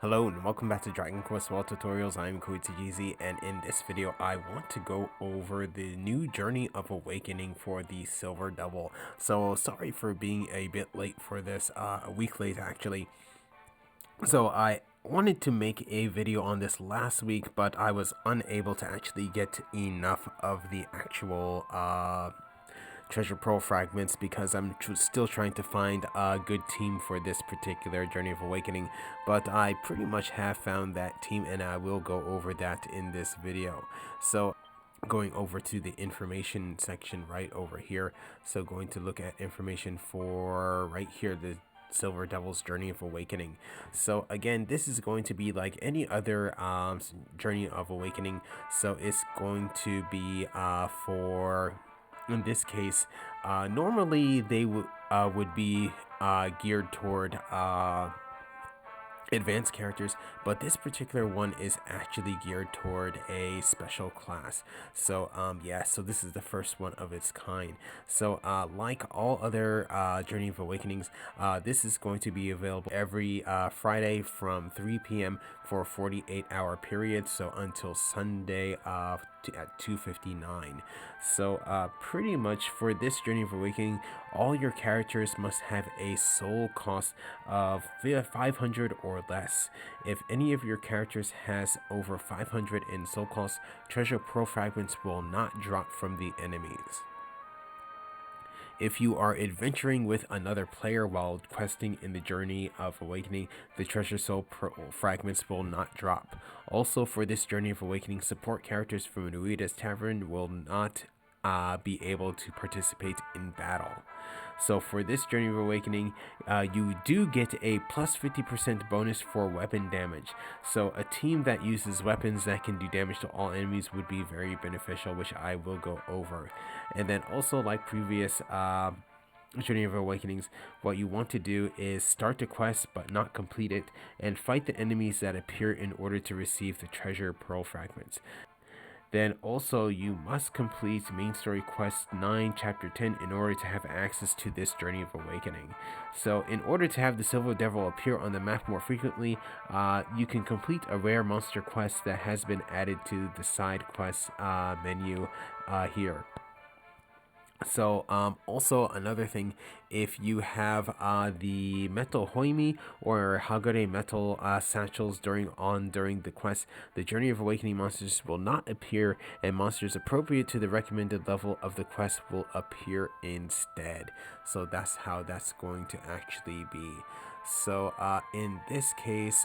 Hello and welcome back to Dragon Quest World Tutorials. I'm Koitsujizi, and in this video I want to go over the new Journey of Awakening for the Silver Devil. So sorry for being a bit late for this, a week late actually. So I wanted to make a video on this last week, but I was unable to actually get enough of the actual treasure pearl fragments because I'm still trying to find a good team for this particular Journey of Awakening, but I pretty much have found that team and I will go over that in this video. So going over to the information section right over here, so going to look at information for right here, the Silver Devil's Journey of Awakening. So again, this is going to be like any other Journey of Awakening, so it's going to be for, in this case, normally they would be geared toward advanced characters, but this particular one is actually geared toward a special class. So yeah, so this is the first one of its kind. So like all other Journey of Awakenings, this is going to be available every Friday from 3 p.m. for a 48-hour period, so until Sunday at 2:59. So pretty much for this Journey of Awakening, all your characters must have a soul cost of 500 or less. If any of your characters has over 500 in soul cost, treasure pearl fragments will not drop from the enemies. If you are adventuring with another player while questing in the Journey of Awakening, the treasure soul fragments will not drop. Also, for this Journey of Awakening, support characters from Ruida's Tavern will not be able to participate in battle. So for this Journey of Awakening, you do get a plus 50% bonus for weapon damage. So a team that uses weapons that can do damage to all enemies would be very beneficial, which I will go over. And then also, like previous Journey of Awakenings, what you want to do is start the quest but not complete it, and fight the enemies that appear in order to receive the treasure pearl fragments. Then also you must complete main story quest 9 chapter 10 in order to have access to this Journey of Awakening. So in order to have the Silver Devil appear on the map more frequently, you can complete a rare monster quest that has been added to the side quest menu here. So also another thing, if you have the metal hoimi or hagare metal satchels during the quest, the Journey of Awakening monsters will not appear, and monsters appropriate to the recommended level of the quest will appear instead. So that's how that's going to actually be. So in this case,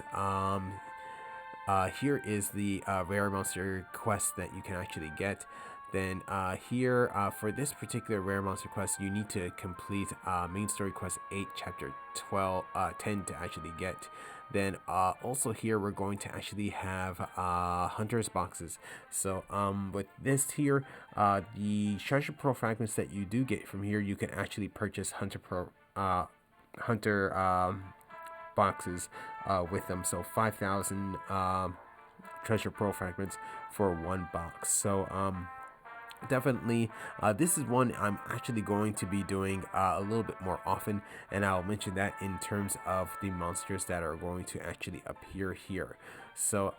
here is the rare monster quest that you can actually get. Then here, for this particular rare monster quest, you need to complete main story quest 8 chapter 10 to actually get. Then also here we're going to actually have hunter's boxes. So with this here, the treasure pearl fragments that you do get from here, you can actually purchase hunter boxes with them. So 5,000 treasure pearl fragments for one box. So definitely this is one I'm actually going to be doing a little bit more often, and I'll mention that in terms of the monsters that are going to actually appear here. So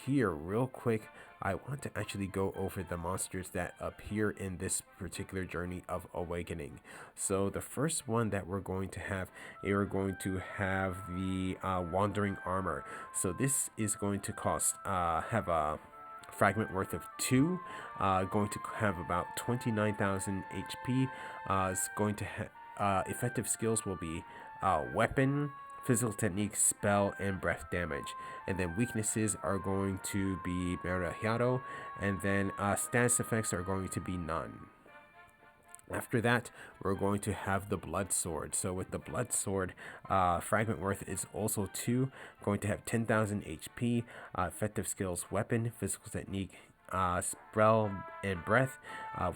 here real quick, I want to actually go over the monsters that appear in this particular Journey of Awakening. So the first one that we're going to have the Wandering Armor. So this is going to cost have a fragment worth of 2, going to have about 29,000 HP. It's going to effective skills will be weapon, physical technique, spell, and breath damage. And then weaknesses are going to be Merahiado, and then status effects are going to be none. After that, we're going to have the Blood Sword. So with the Blood Sword, fragment worth is also 2, going to have 10,000 HP, effective skills, weapon, physical technique, spell, and breath.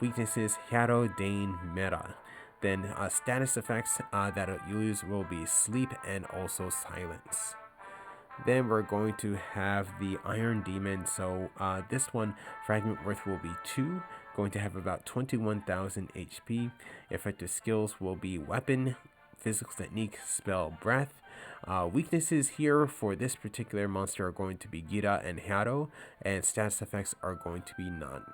Weaknesses, Hyato, Dane, Meta. Then status effects that you use will be sleep and also silence. Then we're going to have the Iron Demon. So this one, fragment worth will be 2, going to have about 21,000 HP. Effective skills will be weapon, physical technique, spell, breath. Weaknesses here for this particular monster are going to be Gira and Hado, and status effects are going to be none.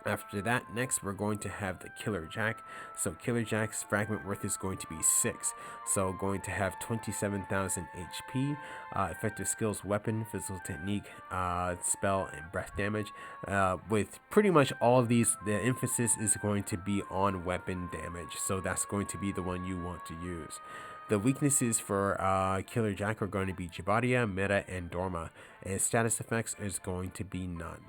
After that, next we're going to have the Killer Jack. So Killer Jack's fragment worth is going to be 6. So going to have 27,000 HP, effective skills, weapon, physical technique, spell, and breath damage. With pretty much all of these, the emphasis is going to be on weapon damage. So that's going to be the one you want to use. The weaknesses for Killer Jack are going to be Jibadia, Meta, and Dorma. And status effects is going to be none.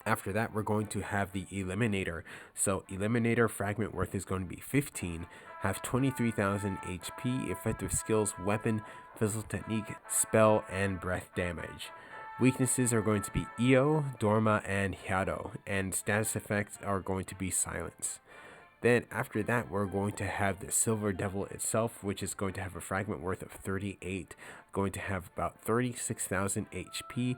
After that, we're going to have the Eliminator. So Eliminator fragment worth is going to be 15, have 23,000 HP, effective skills, weapon, physical technique, spell, and breath damage. Weaknesses are going to be Io, Dorma, and Hado, and status effects are going to be Silence. Then after that, we're going to have the Silver Devil itself, which is going to have a fragment worth of 38, going to have about 36,000 HP,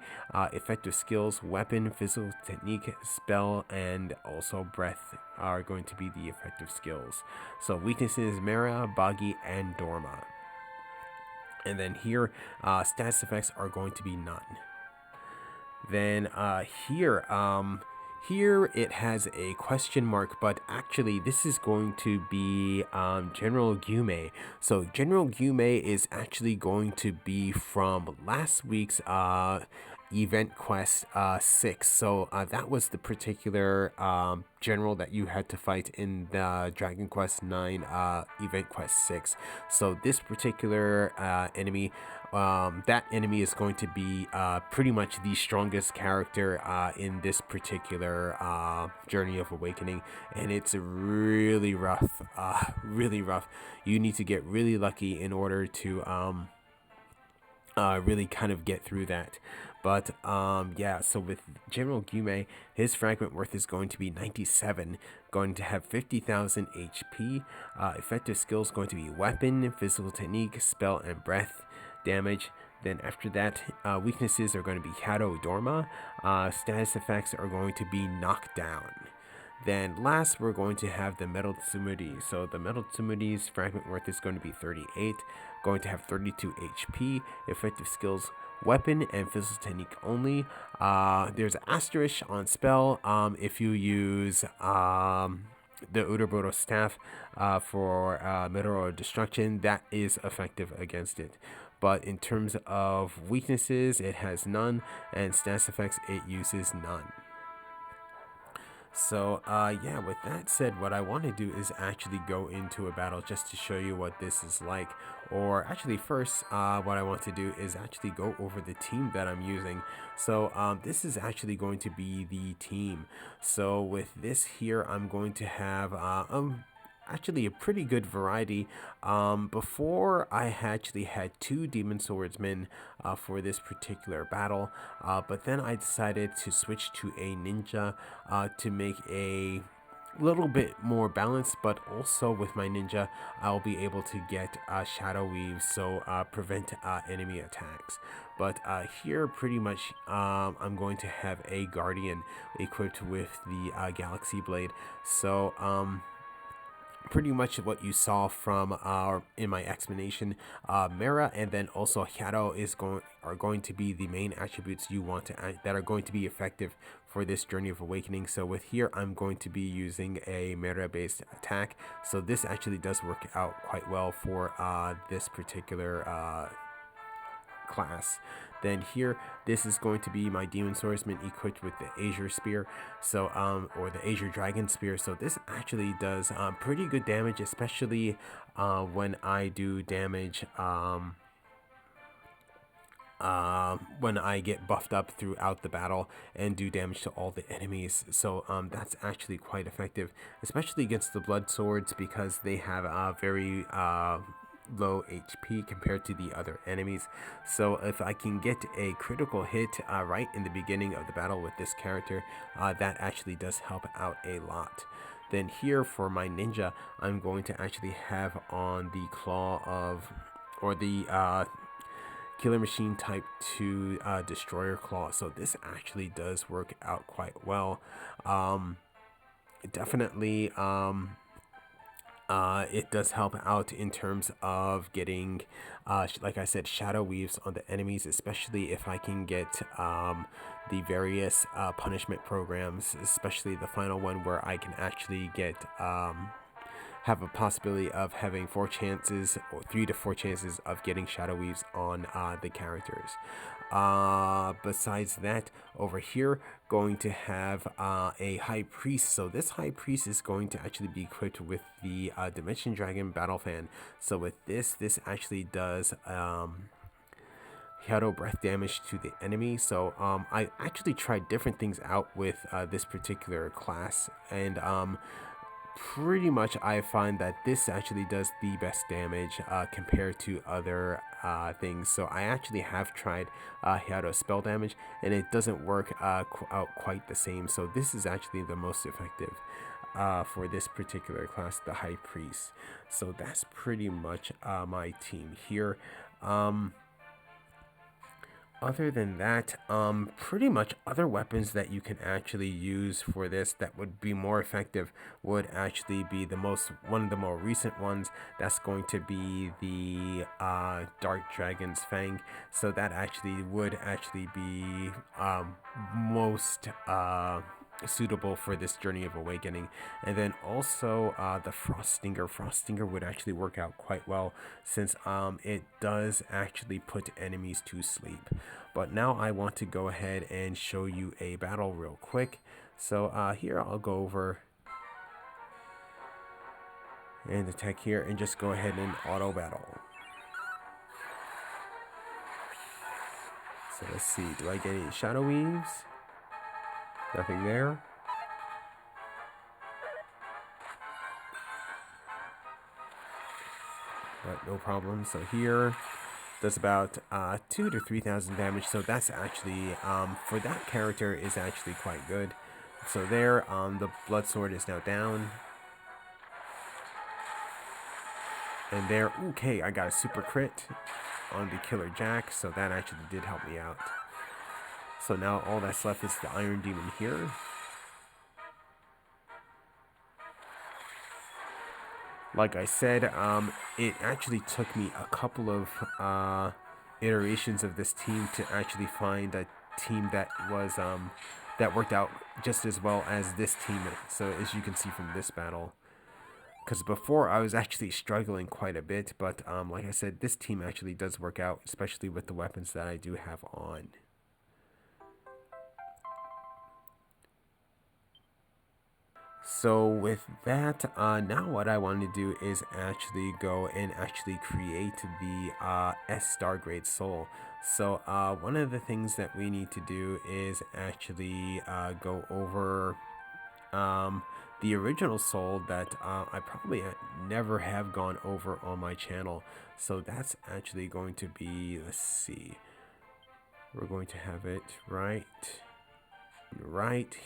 effective skills, weapon, physical technique, spell, and also breath are going to be the effective skills. So weaknesses, Mera, Boggy, and Dorma. And then here, status effects are going to be none. Then here it has a question mark, but actually this is going to be General Gume. So General Gume is actually going to be from last week's event quest 6. So that was the particular general that you had to fight in the Dragon Quest 9 event quest 6. So this particular enemy, that enemy is going to be pretty much the strongest character in this particular Journey of Awakening, and it's really rough, really rough. You need to get really lucky in order to really kind of get through that. But yeah, so with General Gume, his fragment worth is going to be 97, going to have 50,000 HP, effective skills going to be weapon, physical technique, spell, and breath damage. Then after that, weaknesses are going to be Hado, Dorma, status effects are going to be knockdown. Then last, we're going to have the Metal Tsumudi. So the Metal Tsumidi's fragment worth is going to be 38, going to have 32 HP, effective skills, weapon, and physical technique only. There's an asterisk on spell if you use the Uroboros staff for Meteor Destruction, that is effective against it. But in terms of weaknesses, it has none, and status effects, it uses none. So yeah, with that said, what I want to do is actually go into a battle just to show you what this is like. Or actually first, what I want to do is actually go over the team that I'm using. So this is actually going to be the team. So with this here, I'm going to have actually a pretty good variety. Before I actually had 2 demon swordsmen for this particular battle, but then I decided to switch to a ninja to make a little bit more balanced, but also with my ninja I'll be able to get shadow weaves, so prevent enemy attacks. But here pretty much I'm going to have a guardian equipped with the galaxy blade. So pretty much what you saw from in my explanation, Mera and then also Hado are going to be the main attributes you want to that are going to be effective for this Journey of Awakening. So with here, I'm going to be using a Mera based attack. So this actually does work out quite well for this particular class. Then here, this is going to be my demon swordsman equipped with the Azure Spear, so or the Azure Dragon Spear. So this actually does pretty good damage, especially when I do damage when I get buffed up throughout the battle and do damage to all the enemies. So that's actually quite effective, especially against the blood swords, because they have a very low HP compared to the other enemies. So if I can get a critical hit right in the beginning of the battle with this character, that actually does help out a lot. Then here for my ninja, I'm going to actually have on the claw of, or the Killer Machine type 2 Destroyer Claw. So this actually does work out quite well. Definitely It does help out in terms of getting, like I said, shadow weaves on the enemies, especially if I can get the various punishment programs, especially the final one where I can actually get have a possibility of having 4 chances or 3 to 4 chances of getting shadow weaves on the characters. Besides that, over here, going to have a high priest. So this high priest is going to actually be equipped with the Dimension Dragon Battle Fan. So with this actually does Shadow Breath damage to the enemy. So I actually tried different things out with this particular class, and pretty much I find that this actually does the best damage compared to other things. So I actually have tried Shadow spell damage, and it doesn't work out quite the same. So this is actually the most effective for this particular class, the High Priest. So that's pretty much my team here. Other than that, pretty much other weapons that you can actually use for this that would be more effective would actually be one of the more recent ones. That's going to be the Dark Dragon's Fang. So that actually would actually be most suitable for this Journey of Awakening. And then also the Frost Stinger would actually work out quite well, since it does actually put enemies to sleep. But now I want to go ahead and show you a battle real quick. So here I'll go over and attack here and just go ahead and auto battle. So let's see, do I get any shadow weaves? Nothing there. But no problem. So here does about 2,000 to 3,000 damage. So that's actually for that character is actually quite good. So there, the blood sword is now down. And there, okay, I got a super crit on the Killer Jack, so that actually did help me out. So now all that's left is the Iron Demon here. Like I said, it actually took me a couple of iterations of this team to actually find a team that was that worked out just as well as this team. So as you can see from this battle, because before I was actually struggling quite a bit, but like I said, this team actually does work out, especially with the weapons that I do have on. So with that, now what I want to do is actually go and actually create the S Star Grade Soul. So one of the things that we need to do is actually go over the original soul that I probably never have gone over on my channel. So that's actually going to be, let's see, we're going to have it right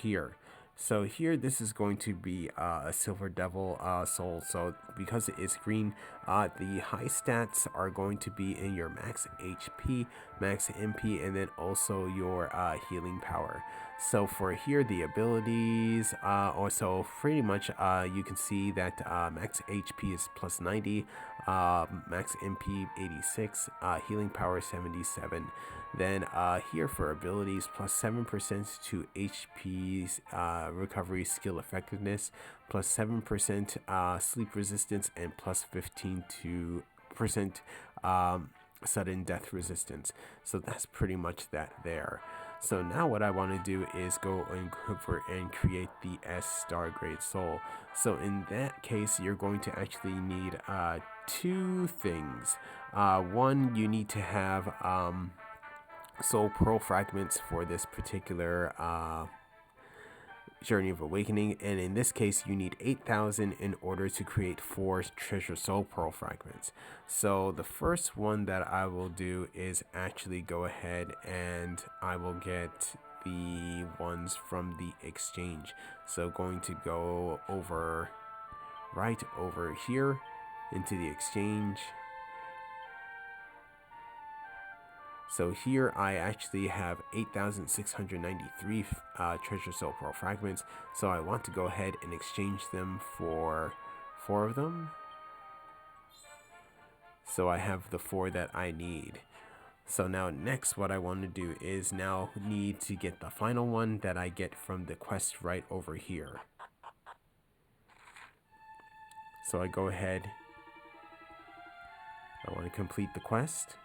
here. So here, this is going to be a Silver Devil soul. So because it is green, the high stats are going to be in your max HP, max MP, and then also your healing power. So for here, the abilities, also pretty much you can see that max HP is plus 90, max MP 86, healing power 77. Then here for abilities, plus 7% to HP's recovery skill effectiveness, plus 7% sleep resistance, and plus 15% sudden death resistance. So that's pretty much that there. So now what I want to do is go and create the S Star Grade Soul. So in that case, you're going to actually need 2 things. One, you need to have Soul Pearl fragments for this particular Journey of Awakening, and in this case you need 8,000 in order to create 4 Treasure Soul Pearl fragments. So the first one that I will do is actually go ahead and I will get the ones from the exchange. So going to go over right over here into the exchange. So here I actually have 8,693 Treasure Soul Pearl fragments. So I want to go ahead and exchange them for 4 of them. So I have the 4 that I need. So now next what I want to do is now need to get the final one that I get from the quest right over here. So I go ahead, I want to complete the quest.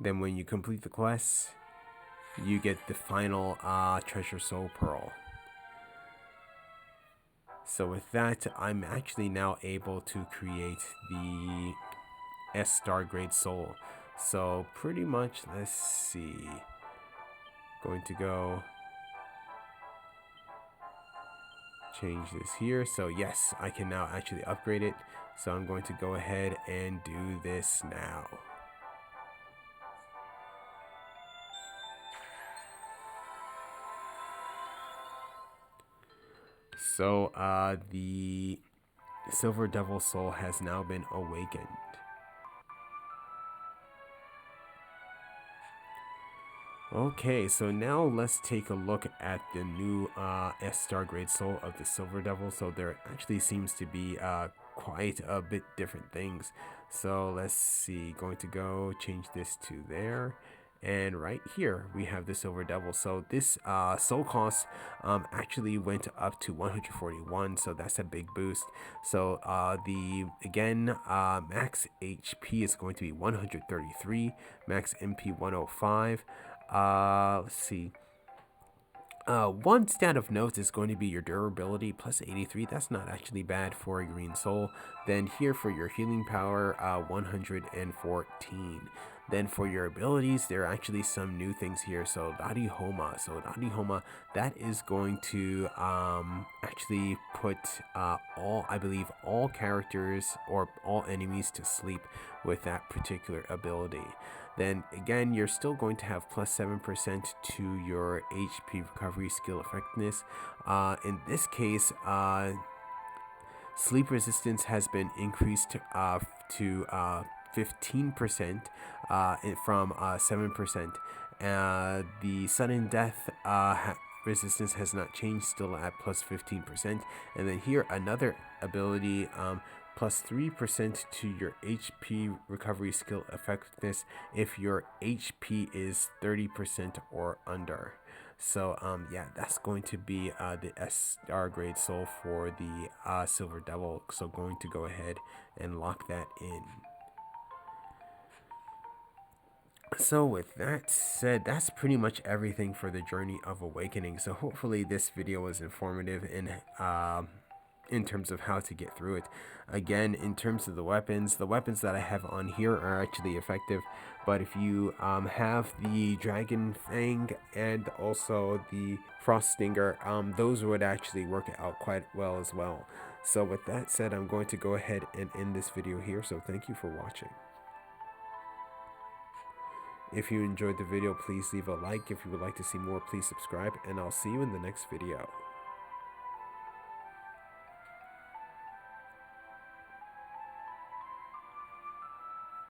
Then when you complete the quest, you get the final treasure soul pearl. So with that, I'm actually now able to create the S star grade soul. So pretty much, let's see, going to go change this here. So yes, I can now actually upgrade it. So I'm going to go ahead and do this now. So the Silver Devil Soul has now been awakened. Okay, so now let's take a look at the new S star grade soul of the Silver Devil. So there actually seems to be quite a bit different things. So let's see, going to go change this to there. And right here we have the Silver Devil. So this soul cost actually went up to 141. So that's a big boost. So the max HP is going to be 133, max MP 105. Let's see. One stat of note is going to be your durability plus 83. That's not actually bad for a green soul. Then here for your healing power, 114. Then for your abilities, there are actually some new things here. So Dadi Homa, that is going to actually put all characters or all enemies to sleep with that particular ability. Then again, you're still going to have plus 7% to your HP recovery skill effectiveness. In this case, sleep resistance has been increased to 15% from 7%. The sudden death resistance has not changed, still at plus 15%. And then here, another ability, plus 3% to your HP recovery skill effectiveness if your HP is 30% or under. So yeah, that's going to be the S star grade soul for the Silver Devil. So going to go ahead and lock that in. So with that said, that's pretty much everything for the Journey of Awakening. So hopefully this video was informative in terms of how to get through it. Again, in terms of the weapons that I have on here are actually effective, but if you have the Dragon Fang and also the Frost Stinger, those would actually work out quite well as well. So with that said, I'm going to go ahead and end this video here. So thank you for watching. If you enjoyed the video, please leave a like. If you would like to see more, please subscribe, and I'll see you in the next video.